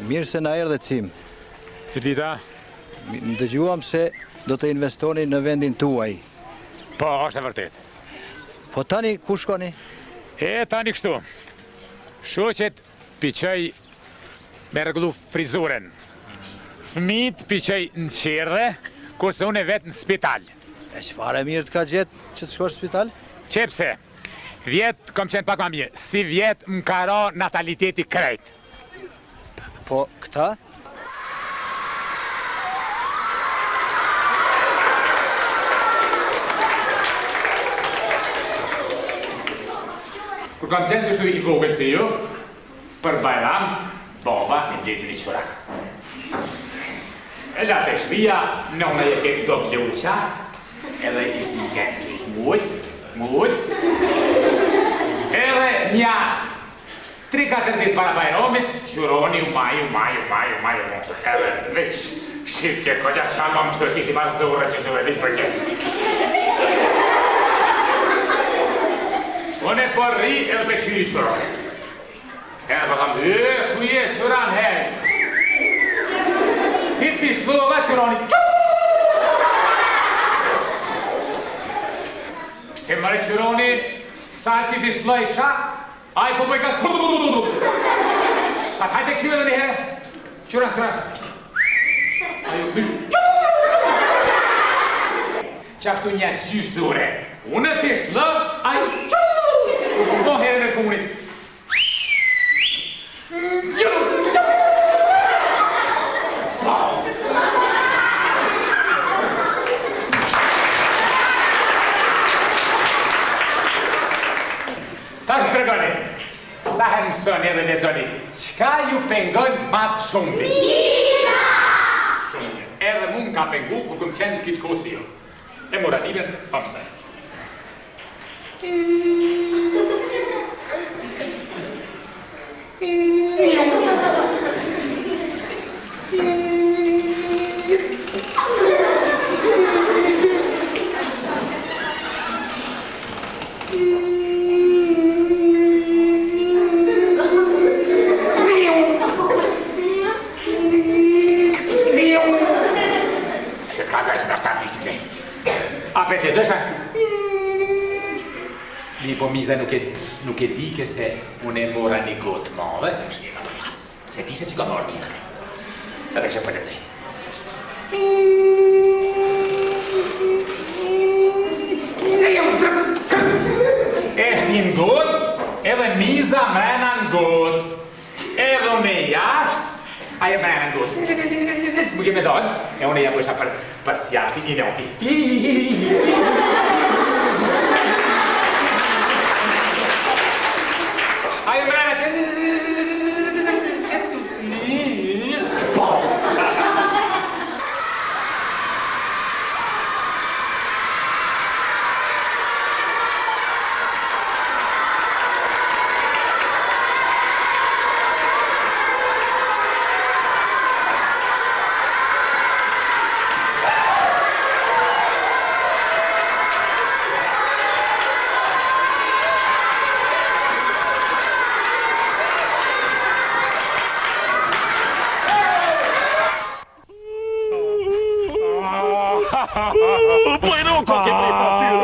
Mirë se na erdhe Cim. Dita? Dëgjuam se do të investoni në vendin tuaj. Po, është e vërtet. Po tani ku shkoni? Tani kështu. Shoqet piqej me rregullu frizuren. Fëmijët piqej në qerdhe, kurse unë vetë në spital. E çfarë mirë të ka gjetë që të shkosh në spital? Qepse, vjetë kom qenë pak ma mirë, si vjetë më ka ra nataliteti krejt. Po këta? Kur kam qenë që shtu i vogël si ju, për Bajram, baba në mdetin i qura. E la të shpia, nëna e ketë do vjuqa, edhe ishtë një ketë mujt, edhe nja 3-4 ditë para Bajramit, quroni u maju, edhe veç shqipke, këgja qalma më shtu e kishti parë zore që shtu e veç për ketë. Unë e porri edhe për qyri quroni. Edhe për kam, ku je quran hej? Si pishlova quroni, se mërë quroni, sa ti pishloj shak, a i po bëjka ka hajte këshu edhe një herë. Quran. A ju thy. Qashtu një gjysure. Unë e pishloj, a i do herën e funit. Tash të tregoni, sa herë mësoni edhe lexoni, çka ju pengon mas shumëti? Lira! Edhe mu më ka pengu kur këm qenë kitë kosi jo. E mora libet, pa mësaj. Apete, dësha? Mi po miza nuk e di ke se unë e mora një gotë mave, në shkjeva për pas. Se tishe që ka morë mizane. Edhe kështë për lezej. Eshtë një në gotë, edhe miza mrena në gotë. Edhe unë e jashtë, ajo mrena në gotë. Më ke me dojnë, e unë e ja bësha për sjashti një njoti. Ajo mrena të... Bueno, qualche preparatura.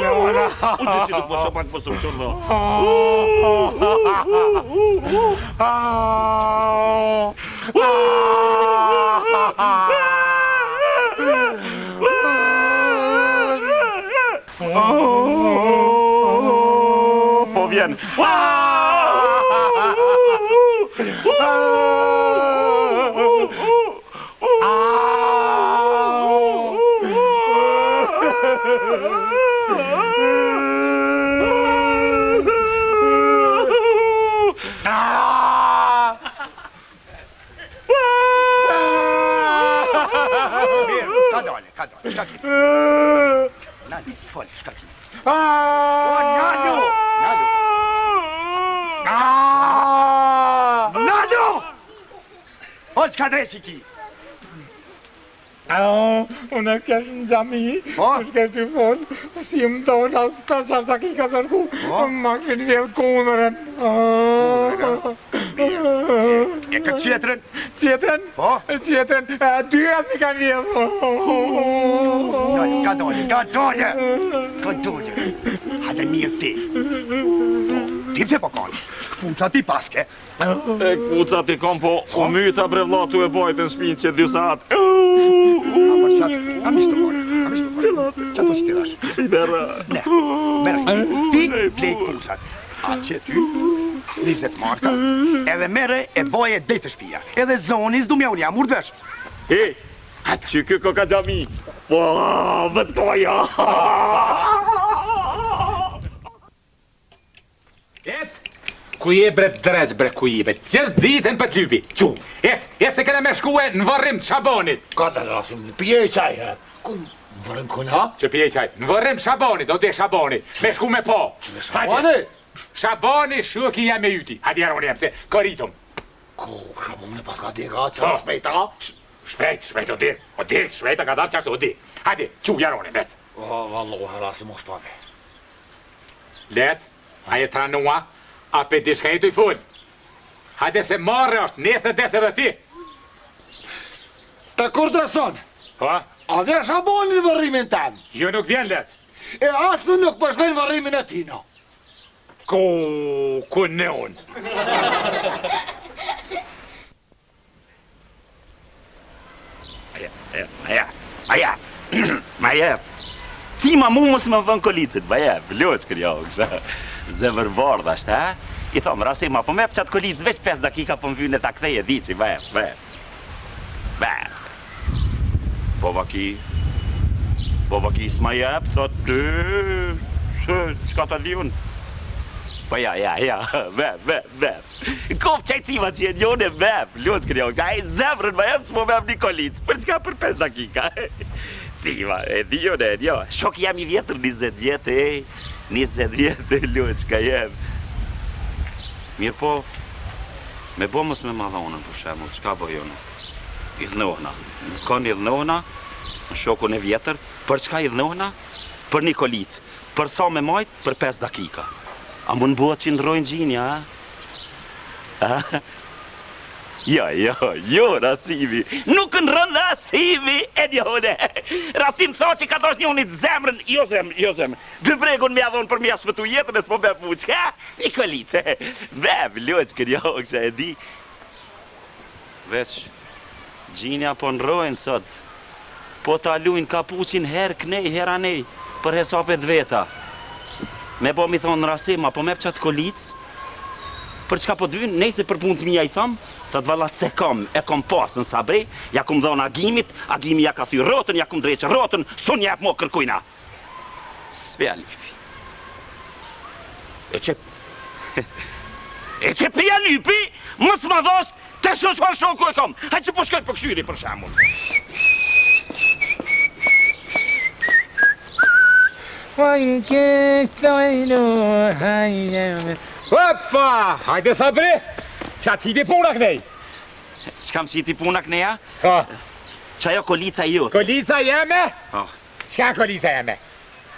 Leona. Uite ce după șopan pe sub șurmă. Povien. Cadole, škaki. Nadu, foli, škaki. O, Nadu! Nadu! Hoć kad resiki. Unë kesh në gjami, është kesh të folë, si më donë asë 5-6 dakika sërku, ma kënë vjellë kunërën. E këtë qetërën? Qetërën? Po? Qetërën, 2 atë mi kanë vjellë. Ka dole. Hajde mirë ti. Ti pse po kanë? Këpunca ti paske? E këpuca ti kom po, u myta bre vlla tu e bajtë në shpinë që 2 saat. A mi shtë që ato që ti dash? I bera. Ne, bera, ti blejt puncat. A që ty, 20 marka, edhe mere e boje dhejt të shpia. Edhe zoni s'du mja unë jam urdh vesh. Që kë koka gjami. Po, vëskoja. Ku je bre drec bre ku je, qërë ditën për t'lypi. Qu, ec se kene me shkue në varrim të Shabonit. Ka të rasim, pije qaj, ku në varrim kuna? Që pije qaj, në varrim Shabonit, do t'je Shaboni, me shku me po. Shaboni? Shaboni shuki jam me yti, hadi jaron jem se, këritum. Ku, Shaboni pas ka diga, që shpejta? Shpejt, o dirk, shpejta ka darë qashtu, o dirk. Hadi, qu jaron e vet. Valloha, rasim o shpave. Lec, aje tranua, a pe di shka i të i full. Hajde se marrë është, nesë desë edhe ti. E kur dreson? Ha? A dhe Shaboni në varrimin tem? Jo nuk vjen Lec. E asë nuk përshnoj në varrimin e tina. Ku në unë. Maja, ti ma mu mos me vën kolicit, maja, vloq kërja u kësha. Zëvër bardh ashtë, ha? I thomë, Rasima, po me për qatë kolicë veç 5 dakika po më vynë e ta kthej e di që, be. Po vaki s'ma jep, thot, qka ta di unë? Po ja, be. Kop qajciva që jenë jone, be, vloq kërja u kësha. A i zemrën ma jep s'po me vë një kolicë, për qka për 5 dakika? Civa, e di jone, shok jam i vjetër 20 vjetë, 20 vjetë, luq, ka jem. Mirë po, me bo mos me madhonën, për shemull, qka bojone? I dhënohna. Në kon i dhënohna, në shokun e vjetër, për qka i dhënohna? Për një kolicë. Për sa me majtë, për 5 dakika. A mund bëhet që ndrojnë gjinja, a? Jo, Rasimi. Nuk në rënë Rasimi, e njone. Rasim tho që ka dosh një unit zemrën, jo zemrën. Bëbregun me adhonë për me ashpëtu jetën e s'po me fuq, ha? Nikolice. Vloq, kërjo, kësha e di. Veç, gjinja po nrojnë sot. Po ta lujnë kapuqin her knej, her anej, për hesapet veta. Me po mi thonë Rasim, po me për qatë kolicë, për çka po dynë, nejse për punë të mija i thamë, thët valla se kam, e kom pasën sabri, ja kum dhonë agimit, agimi ja ka thy rotën, ja kum dreqë rotën, son jep mo kërkujna. Spja lypi. E që pja lypi, mës më dhosht, të shëshfar shoku e kom, hajtë që po shkoj për këshyri për shemull. Opa, hajde sabri, qa qiti puna kënej? Qkam qiti puna këneja? Ha. Qa jo kolica jote? Kolica jeme? Ha. Qka kolica jeme?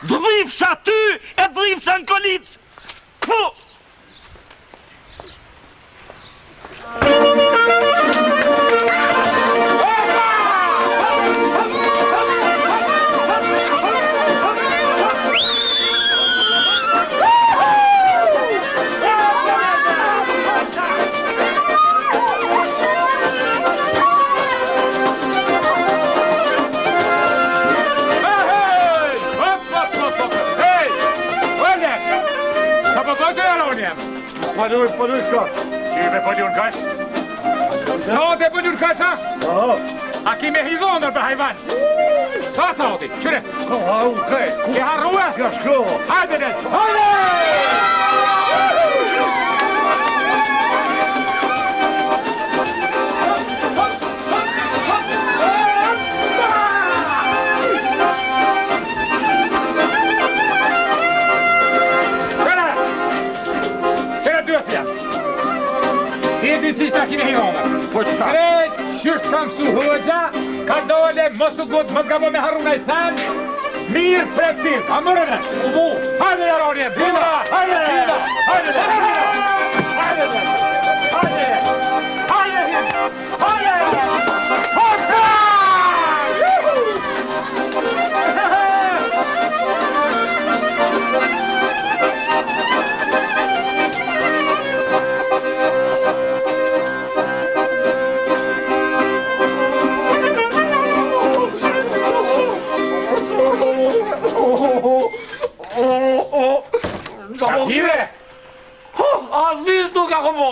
Dhvifsha ty e dhvifsha në kolicë! Po! Paluj ka. Qive pëllur kash? Sate pëllur kash, ha? A ki me hidhonër për hajvan? Sa sati? Qyre? Ha, ukej. Ke harrua? Ka shko. Hajde dhe! Hajde! Ti qishta kime hidhonër? Po qëta? Krejt qështë kam su hoxha, Ka dole, mos u gut, mos gabo me Haruna i sen. Mirë, precis, a mërëne. Hajde, Jaronje, bima, hajde, hajde, hajde, hajde, Shakire! As vis nuk ako mo!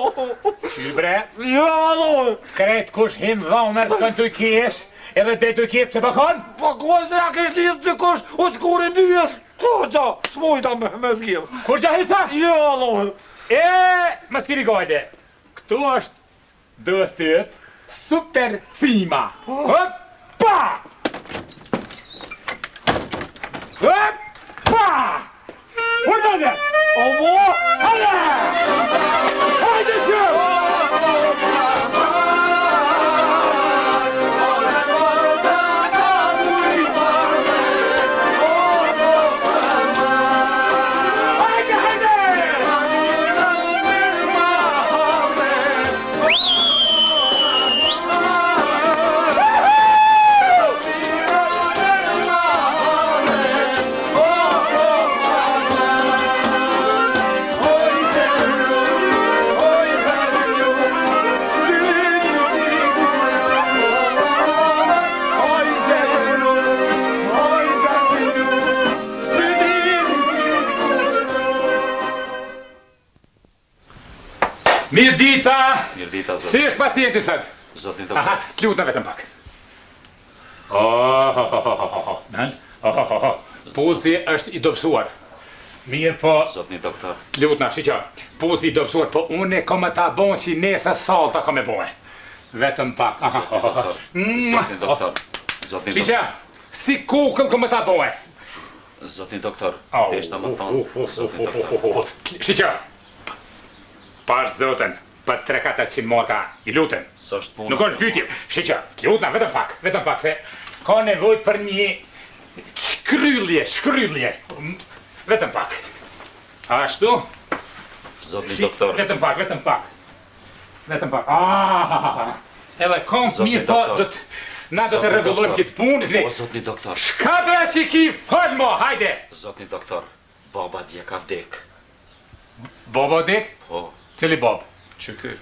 Qy bre? Jo, aloj! Kret kush him dhomër të kënë të kjesh, edhe të të kjep që pëkon? Po ku se ja ke lidh të kush, o s'kure njës, kur gja, s'mojta me zgjil. Kur gja hilsa? Jo, aloj! Më s'kiri gojde, këtu është dëstët super cima. Hëppa! Hëppa! Hëppa! O mo! Hajde! Hajde që! Mirë dita! Mirë dita, zot. Si është pacienti sot? Zotin Aha, doktor. t'lutë në vetëm pak. Pulsi është i dobësuar. Mirë po, Zotin doktor. t'lutë në shiqa. Pulsi i dobësuar, po unë kom me ta bon që nesa salta kom e bojë. Vetëm pak. Zotin doktor. Zotin doktor. Shiqa, si kukën kom me ta bojë. Zotin doktor. Deshta më thonë. Zotin doktor. Shiqa, pash zotën, për 3-400 marka, i lutën. S'është punë. Nuk është pyetje. Shiqa, t'lutë në vetëm pak, se ka nevojë për një shkryllje. Vetëm pak. Ashtu? Zotin doktor. Vetëm pak. Edhe kom Zotin mirë po, doktor. na do të Zotin rregullojmë doktor. këtë punë. O, zotin doktor. Shkadra që ki fal mo, hajde. Zotin doktor. Baba dje ka vdek. Bobo dik? Po. Cili bob? Që ky?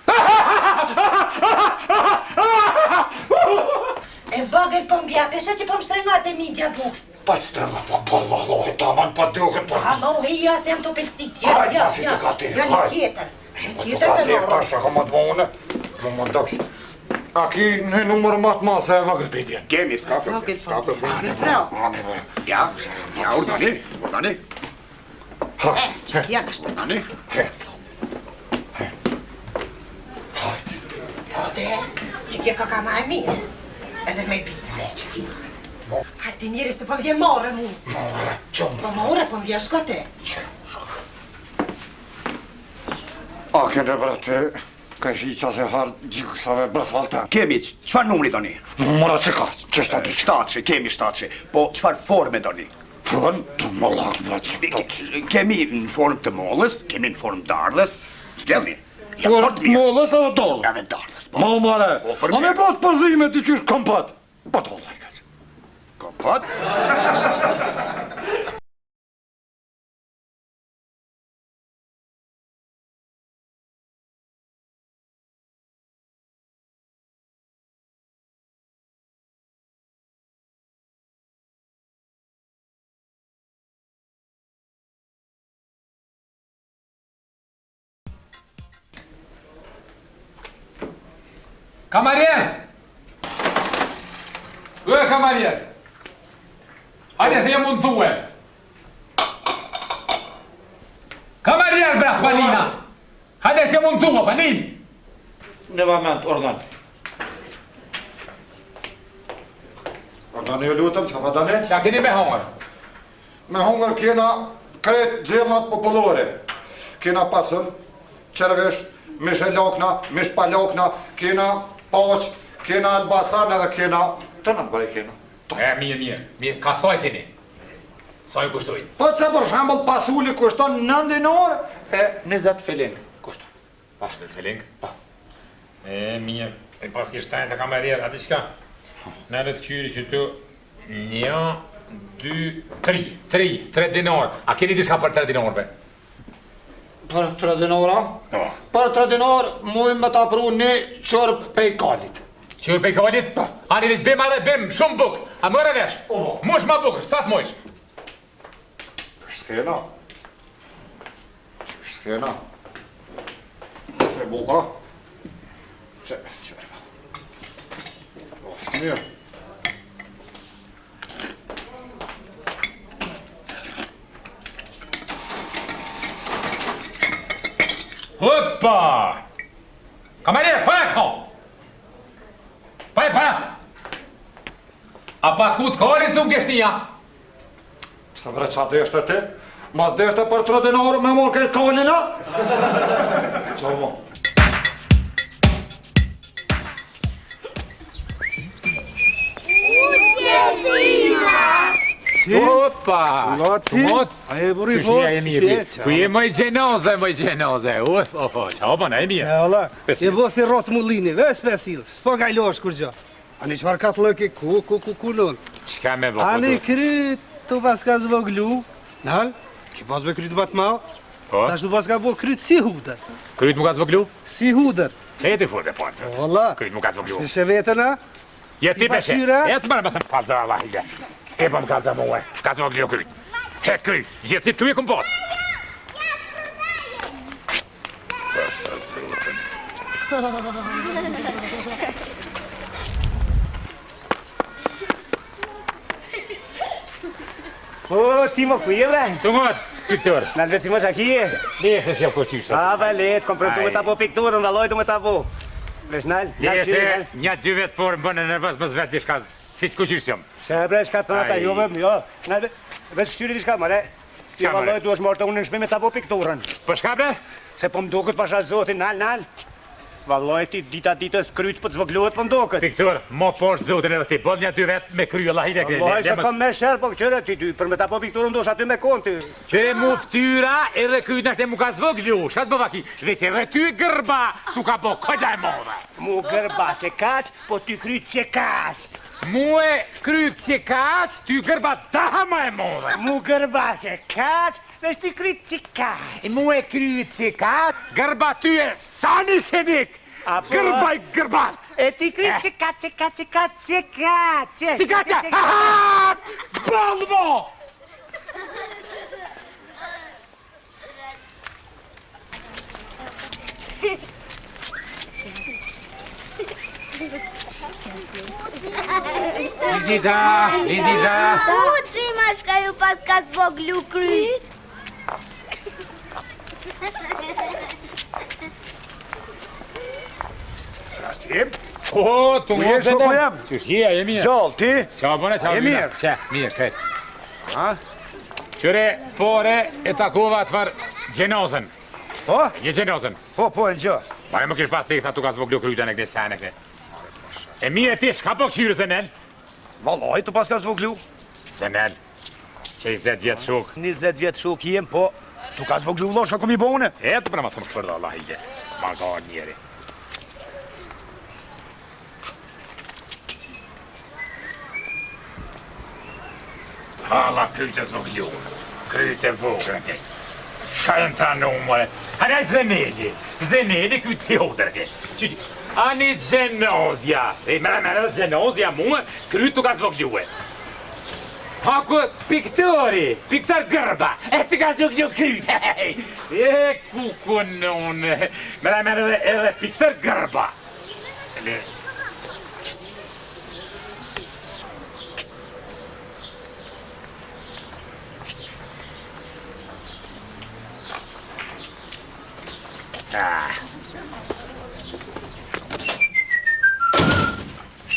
E vogël po mbjateshe që po më shtrengat e midja buks. Pa të strema, po valoj, taman pa duken, po... Alo, ja se jam të pelsit. Hajde, pasi të ka ti, Ja, hajde. një tjetër. Një Tu tjetër ka me dhe morë. tash ka më të mëne, më doksh. A ki në numër më të ma se e vëgël pëjtje. Kemi, s'ka Vogël problem. po mbjateshe. Ja, urdani. Që kja kështë. Urdani. Ode, që kja ka ma e mirë. Edhe me bira e qështë. Hajti njëri se po vje more mu. Po more, po vje shkote. A kënë brate, ka shi qa se harë gjikësave brasfalta. Kemi, qëfar numri doni? Numëra që ka, që shta dy Shtatëshe, kemi shtatëshe. Po, qëfar forme doni? Fërën të më lakë brate. Kemi në formë të mollës, kemi në formë dardhës. S'kemi. Ja, fort mirë. Mollës edhe dollë. Edhe dardhës, po. Ma mare, Po, për a me mirë. pat përzime të qysh kompat. Pa dollë. Kompat. Kamarier! Kamarier! Hajde se jam mund thue! Kamarier, bras, panina! Hajde se jam mund thue, panin! Në moment, ordan. Ordan, ju lutëm, që ka pa dane? Qa keni me hongër? Me hongër kena kret gjemat popullore. Kena pasën, qervesh, mish e lokna, mish pa lokna, kena paq, kena albasan edhe kena Të në bëre kena. Mirë, ka sa e keni? Sa ju kushtoj? Po që për shembull pasuli kushton 9 dinar e 20 filing kushton. Pas në feling? Pa. Mirë, e pas kishtajnë të kamerierë, ati qka? Në të kyri që tu 1, 2, 3 dinar. A keni diçka për 3 dinarve? Për 3 dinara? Po. Për 3 dinar mujmë me ta pru një qërb pejkalit. Qërë pejkalit? Po. Ani veç bim edhe bim, shumë buk. A mërë vesh? O. Mush ma bukër, sa të mojsh? Shtena. Shtena. Që buka. Që. Mirë. Hoppa! Kamerier, pa e ka! Pa! A pa kut kalit të gështia? Sa bre qa deshte ti? Mas deshte për 3 dinar me mon këtë kalina? Qa mo? Hoppa! Laci? A e buri Qështë një e mirë? Ku je moj gjenoze. Qa opa në e mirë? E Allah, e bo si rotë mullini, vesh pesil, s'po gajlosh kur gjo. Ani qfar ka të lëki ku nën. Qka me bo? Ani kryt të pas ka zvoglu, nal, ki pas be kryt bat mau, Po? tash të pas ka bo kryt si hudër. Kryt mu ka zvoglu? Si hudër. Se jeti furde partë. Allah, Kryt mu ka zvoglu. s'pishe vetëna, Jeti peshe. Bashira? E të mërë mësëm falë dhe Allah ide. E po më kalë dhe muë, ka zvoglu kryt. He kryt, gjithë si të e këm posë. O, Timo, ku je bre? Të ngët, piktur. Në të vecimo që aki je? Lese si e koqyshë. A, ba, let, kom përtu me ta po pikturën, valloj du me ta po. Vesh nal, Lese, 1-2 vetë por më bënë nervës më zvetë dishka, si të koqyshë jam. Se bre, shka të ta juve, jo. Nal, vesh këshyri diçka, mare. Ti Qa, valloj more? du është morë të unë në shme me ta po pikturën. Për shka bre? Se po mdukët pasha zotin, nal. Valloj ti dita ditës kryt për të zvogluhet po mdukët. Piktur, mo poshtë zotin edhe ti, bod 1-2 vetë me kryo Allah ide këtë. Valloj se kom me shërë, po qëre ti dy, për me ta po pikturën dosh aty me konti. Qëre mu ftyra edhe kryt nështë e mu ka zvoglu, shka të bëva ki, veç edhe ty gërba, su ka bo këgja e modhe. Mu gërba që kaq, po ty kryt që kaq. Mu e kryt që kaq, ty gërba daha ma e modhe. Mu gërba që kaq, vesh ty kryt që kaq. Mu e kryt që kaq, gërba ty e sani shenik, gërba i gërbat. E ti kryt që kaq. Si kaqa, aha, balmo! Lidida. Puci, mashka ju pas ka zvoglu kryt. Rasim, O, të je, ngopë shoko jam? Qysh je, e mirë. gjall, ti? Qa bëne, qa Je bëne? mirë? Qa, mirë, këtë. Ha? Qëre, pore, e takova të farë gjenozën. Po? Je gjenozën. Po, e gjë. Ma e më kish pas të i tha tu ka zvoglu krytën e këne sene këne. E mirë ti, shka po këshyrë Zenel? Valloj, të pas ka zvoglu. Zenel, që i 20 vjetë shuk. 20 vjetë shuk jem, po, tu ka zvoglu lo, shka kom i bone. E të pra ma së më shpërda Allah ide. Ma ka njeri. Hala kryt e zvoglu. Kryt e vogre ke. Shka e në ta në umore? Ana Zeneli kryt të hodër ke. Ani gjenozja. E mërë gjenozja mua, kryt të ka zvoglu e. Haku piktor gërba, e të ka zvoglu kryt. E kukun unë. Mërë edhe piktor gërba.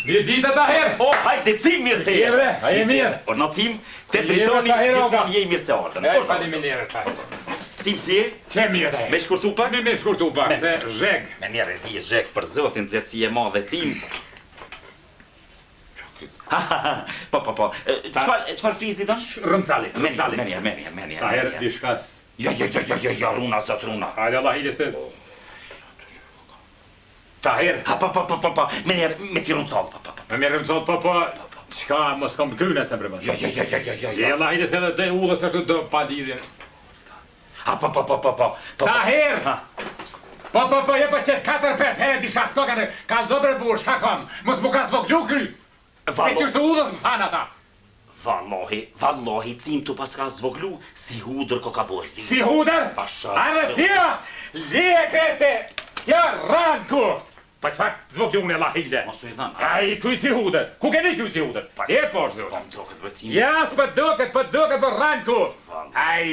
Mirë dita ta herë! O, hajde, cim mirë se Je bre, a je mirë? O, në cim, të Je dritoni bre, ta herë, gjithmon oga. je mirë se ardhën. E, faleminderit ta herë. Cim si je? Që mirë ta herë? Me shkurtu pak? Me shkurtu pak, Me- se zheg. Me njerë e ti e zhek për zotin, zëtësi e madhe cim. Po. Çfarë frizi don? Rëmcalli. Menja. Ta herë dishkas. Ja, runa, zot runa. Hajde Allah i ses. Ta herë. Po. Menja, me ti rëmcall, po. Me mirë rëmcall, po. Qka, mos kam kryne se për mësë. Ja. Allah i se dhe udhës është do pa lidhje. Po. Ta herë. Po, je pa qëtë 4-5 herë dishka s'ko kanë, ka zobre burë, shka kam, mos mu ka zvoglu kry. E qështë udhës më fanë ata. Vallohi, cim tu pas ka zvoglu, si hudër ko ka bosti. Si hudër? Pasha. Arë tja, lije krece, tja ranku. Pa qëfar zvoglu unë e la hile? Mosu i dhanë. A i kuj si hudër, ku keni kuj si hudër? E poshtë zhë. Po më doket për cim. Ja, s'pë doket për ranku. Aj.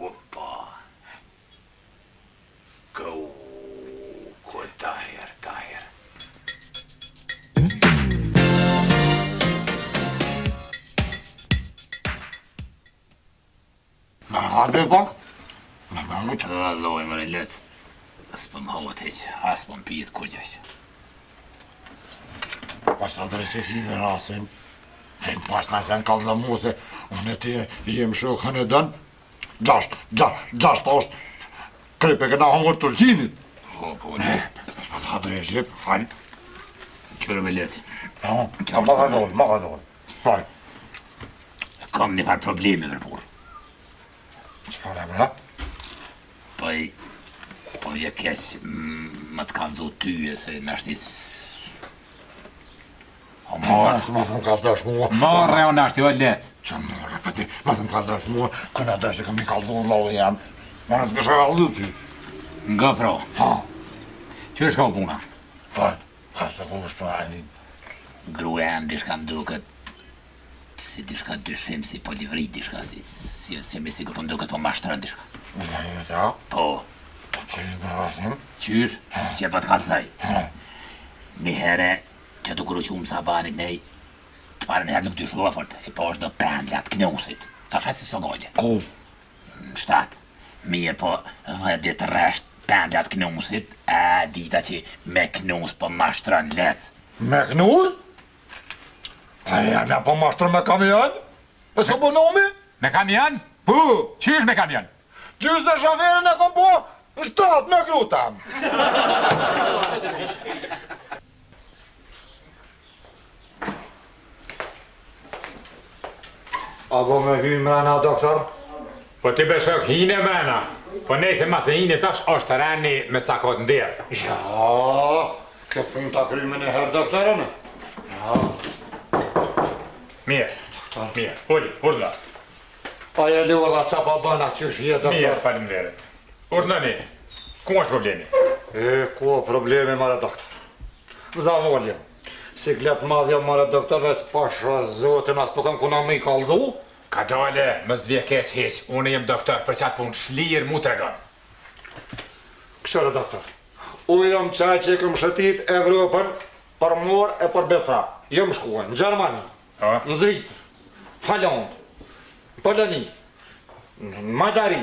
Opa. Ko daher. Ma hade pak? Loj më let. S'pëm hovat heq, as pëm pijet kur gjash. Pas të drejtë e fime rasim, pas në sen kalë dhe mu se unë e ti jem shokën e dënë, gjasht është krepe këna hongër Turqinit. Po, ne. Pas të drejtë e falj. Qërë me let. Ma ka dojnë. Falj. Kam një farë probleme vërpur. Qëfar e bra? Po je keq më të kanë zotë tyje se në ashtis... Ma thëmë ka dësh mua. Marre o nashti, o let. Që marre, pëti, ma thëmë ka dësh mua, këna dësh e kam i kaldu lau jam. Ma në të kësha kaldu ty. Nga pro. Që është ka u puna? Falj, ka së të ku është për ani. Grua jam dishka mduket si dishka dyshim, si po livri dishka, si me sigur të mduket po mashtërën dishka. Ja? Po. Qysh për rasim? Qysh? Që po të kalzaj. Mi here që të kërë që umë sabanit nej, të parën herë nuk të shua fort, e po është do pendlat knosit. Ta shajtë si sogolle. Ku? Në shtatë. Mirë po, dhe ditë resht pendlat knosit, e dita që me knus po mashtërën lec. Me knus? Pa jam ja po mashtër me kamion? E së bonomi? Me kamion? Po. Qysh me kamion? Qysh dhe shaferin e kom po në shtatë me krutam. Apo me hynë mrena, doktor? Po ti beshok hine mena. Po nejse masë hine tash është reni me cakot ndirë. Ja, këtë pun të kryme në herë, doktorën? Ja. Mirë. Mirë. Urda. A e luolla qa pa bëna qysh je, doktor? Mirë, faleminderit. Urdani. Ku është problemi? Ku problemi, mare doktor? Më zavolje. Siklet madhja, mare doktor, veç pasha zotin, as po kam kuna me i kalzu? Ka dole, më zdvje keq heq. Unë jem doktor për qatë punë shlirë mu të regon. Këshore, doktor. Unë jam qaj që i këm shëtit Evropën për mor e për betra. Jëm shkuën në Gjermani, në Zvicër, Holland, në Poloni, në Magjari.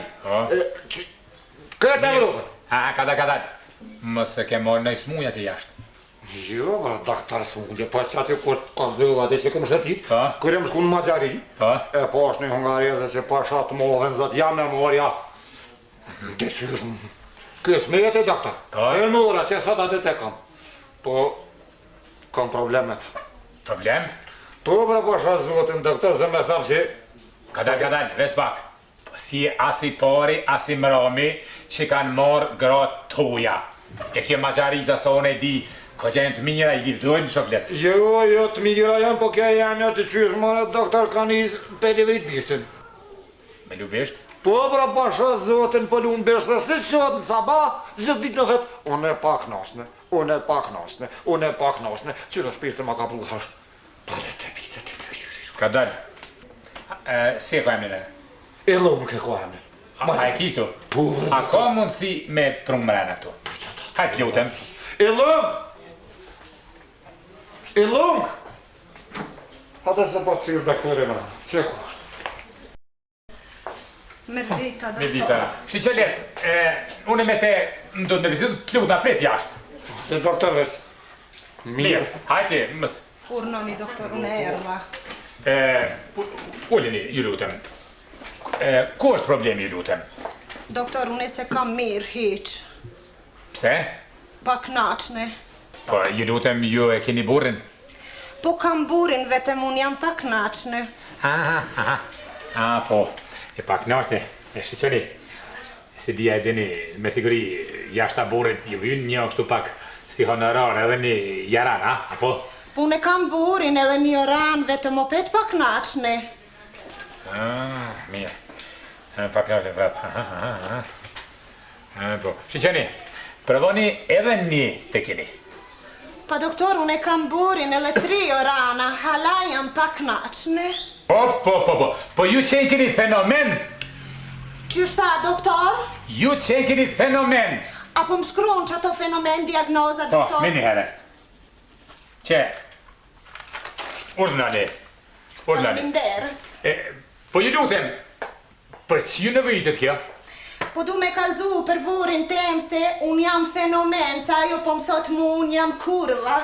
Këtë Evropën. Kada. Mëse ke morë në smuja të jashtë. Jo, doktor s'mungje, pas që aty kur kalzova dhe që këm shëtit, kër jem shku në Magjari, e pas një hungareze që pasha të mohen zët jam e morja. Dhe qysh më, kësë me jetë e doktor, e nora që sot atë te kam. Po, kam problemet. Problem? Po, bre pasha zotin doktor, zë me sam që... Kadal, veç pak. Si asi pari, asi mrami që kanë morë gratë toja. E kjo Magjariza sa unë e di, ko gjenë të mira i livdojnë në shoklet. Jo, të mira janë, po kja janë të qysh mërë doktor ka një pelivrit bishtin. Me lu bisht? Po, pra pasha zotin po lu në bishtë, se qëtë në sabah, gjithë ditë në thëtë, unë e pak nasne, qëllë shpirtë ma ka pru thash. Pare të bitë të të qyrish. Ka dalë. Si e ka emnine? E lumë ke ka emnin. A e kito? A ka mundësi me prumë mrena këtu? Hajtë lutem. E lung! Hata se po të tyrë doktori më, që ku është? Merdita, doktor. Merdita. Shi që lecë, unë me te më do të në vizitë të luta pret jashtë. E doktor vesh, Mirë, hajde, mës. Urnoni, doktor, unë erdha. Ullini, ju lutem. Ku është problemi, ju lutem? Doktor, unë se kam mirë hiq. Pse? Pa knaqne. Po, ju lutem, ju e keni burrin? Po kam burrin, vetëm unë jam pa knaqne. Po, e pa knaqne. E shqyqeni, se dia e dini, me siguri, jashta burrit ju vynë një kështu pak si honorar edhe një jaran, apo? Po unë kam burrin edhe një oran, vetëm opet pa knaqne. Mirë. Pa knaqne prap. Po, shqyqeni, provoni edhe një të keni. Pa doktor, unë kam burrin edhe 3 orana, hala jam pa knaqne. Po ju që i keni fenomen? Qyshta, doktor? Ju që i keni fenomen? Apo më shkruan që ato fenomen diagnoza, doktor? Po, mini herë. Që? Urnani. Faleminderes. Po ju lutem, për që ju në vëjtët kjo? Po du me kalzu për burin tem se unë jam fenomen, sa ajo po mësot mu unë jam kurva.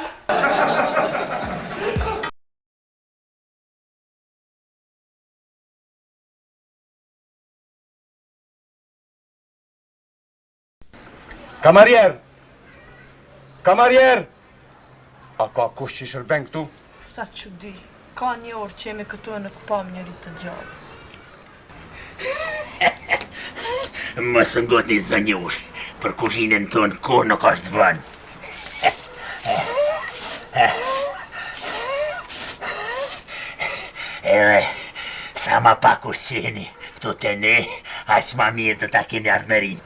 Kamarier! Kamarier! A ka kush që i shërben këtu? Sa që di, ka një orë që jemi këtu e në këpam njëri të gjallë. Mësë ngot një zënjush, për kuzhinën tonë kur nuk është vënë. Edhe, sa ma pak ushqeni, këtu të ne, aq ma mirë të ta keni ardhërin.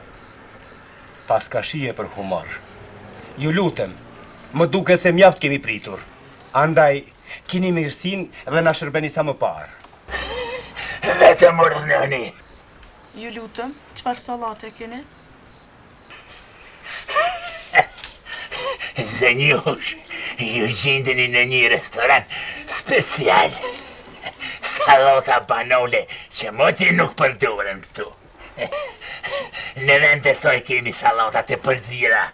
Pas ka shije për humor. Ju lutem, më duke se mjaft kemi pritur. Andaj, kini mirësin dhe na shërbeni sa më parë. Vetëm urdhënoni. Ju lutem, qëfar salate keni? Zënjush, ju gjendeni në një restoran special. Salata banole që moti nuk përdoren këtu. Në vend të soj kemi salatat e përzira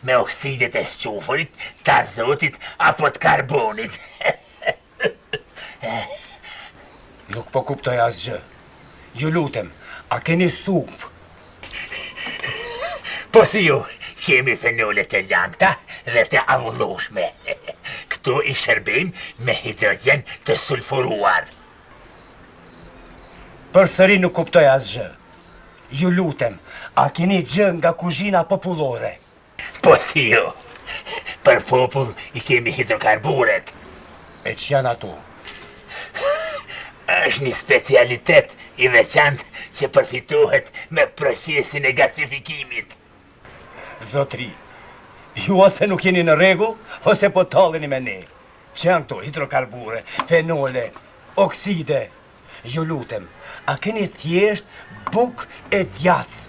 me oksidet e shqufurit, të azotit apo të karbonit. Nuk po kuptoj asgjë. Ju lutem, a keni supë? Po si ju, kemi fenole të langta dhe të avullushme. Këtu i shërbejmë me hidrogen të sulfuruar. Përsëri nuk kuptoj asgjë. Ju lutem, a keni gjë nga kuzhina popullore? Po si ju, për popull i kemi hidrokarburet. E që janë ato? Është një specialitet i veçantë që përfitohet me procesin e gasifikimit. Zotri, ju ose nuk jeni në rregull, ose po talleni me ne. Që janë këto hidrokarbure, fenole, okside? Ju lutem, a keni thjesht buk e djathë?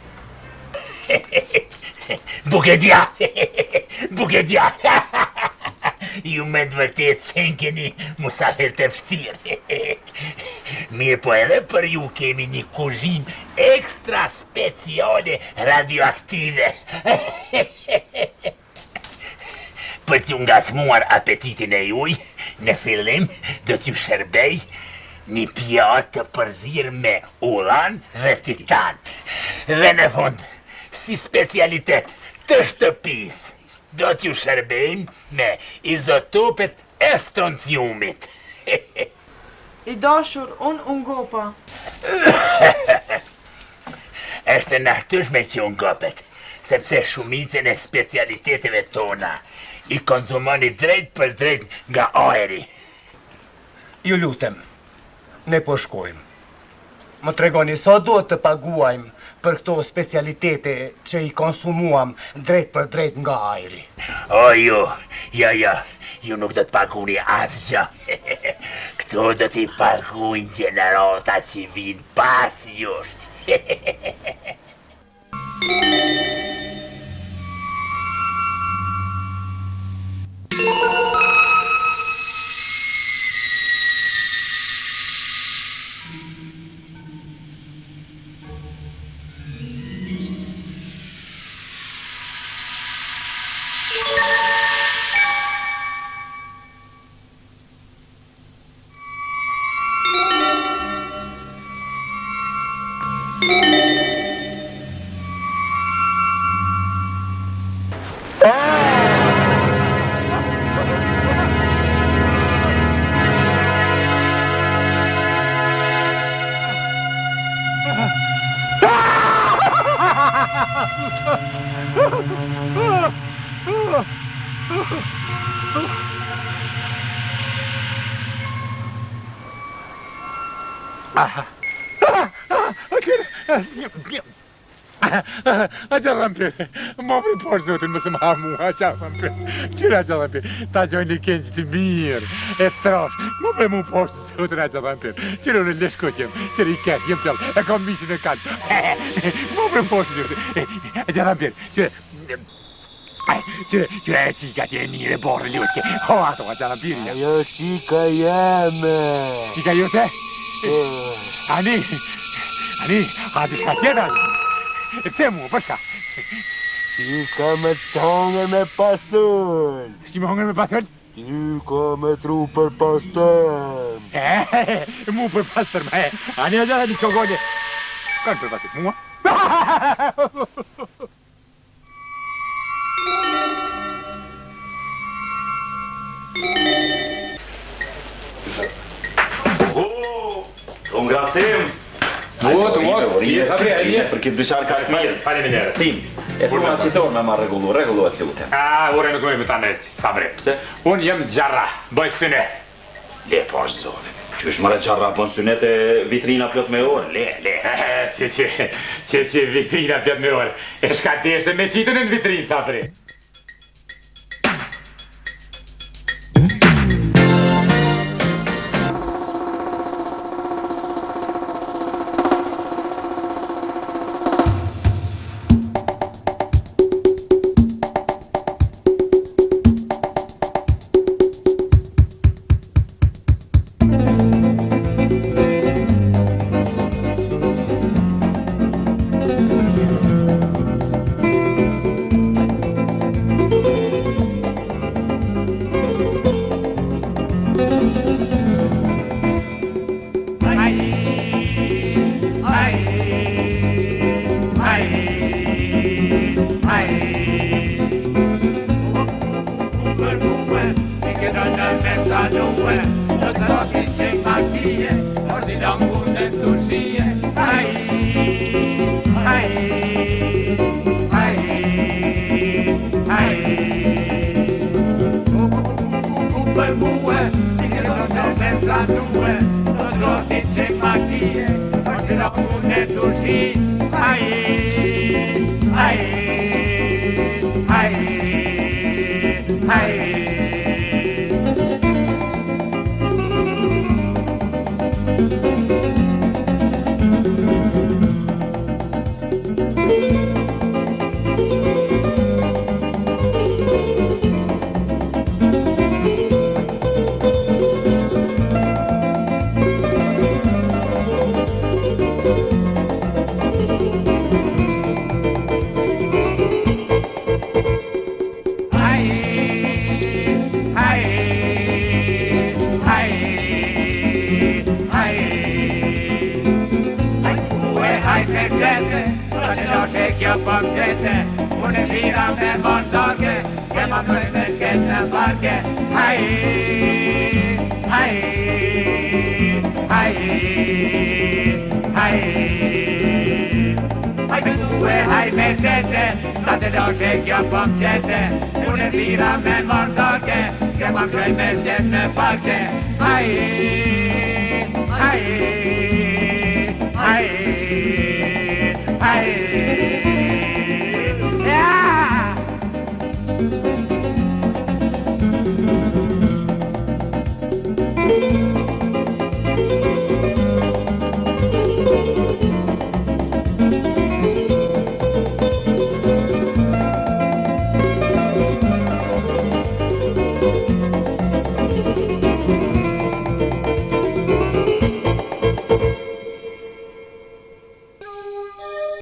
Buk e djathë, buk e djathë. Ju me të vërtet qenë keni musafir të vështirë. Mirë po edhe për ju kemi një kuzhin ekstra speciale radioaktive. Për t'ju ngacmuar apetitin e juj, në fillim do t'ju shërbej një pjatë të përzirë me ullan dhe titan. Dhe në fund, si specialitet të shtëpis, do t'ju shërbejnë me izotopet e stronciumit. I dashur, unë ngopa. Është nashtueshme që ngopet, sepse shumicën e specialiteteve tona i konzumoni drejt për drejt nga ajri. Ju lutem, ne po shkojmë. Më tregoni sa duhet të paguajmë për këto specialitete që i konsumuam drejt për drejt nga ajri. O ju, ju nuk do të paguni asgjë. Këto do t'i paguajnë gjenerata që vinë pas jush. Acalampi, mobri por zotin mësë më harmu, acalampi. Qyra acalampi, ta gjojnë kënqë të mirë, e trosh, mobri mu por zotin acalampi. Qyra në leshko qëmë, qyra i kesh, jem tjallë, e kom mishin e kanë. Mobri por zotin, acalampi, qyra e qika që e mire borë ljutke, ho ato acalampi. Ajo qika jeme. Qika jute? Ani, hadi shka tjena. E pse mu, përshka? Qika me t'hongër me pastën. Shki me hongër me pastën? Qika me tru për pastën. Mu për pastër me, ani a gjara një shkogonje. Kanë për pastër, mua? Unë grasim! Je sa bre, për këtë dyqar ka mirë. Faleminderit. Tim, e përma që tonë me ma regulluat lutem. Ure nuk me ta nec, sa bre. Pse? Unë jem gjarra, bëj synet. Le, po është zote. Qysh mërë gjarra bën synet e vitrina plot me orë? Le. Që vitrina plot me orë. E shka deshte me qitën e në vitrinë, sa bre. Unë thira me mordake, ke mam shoj me shket në parke. Ai,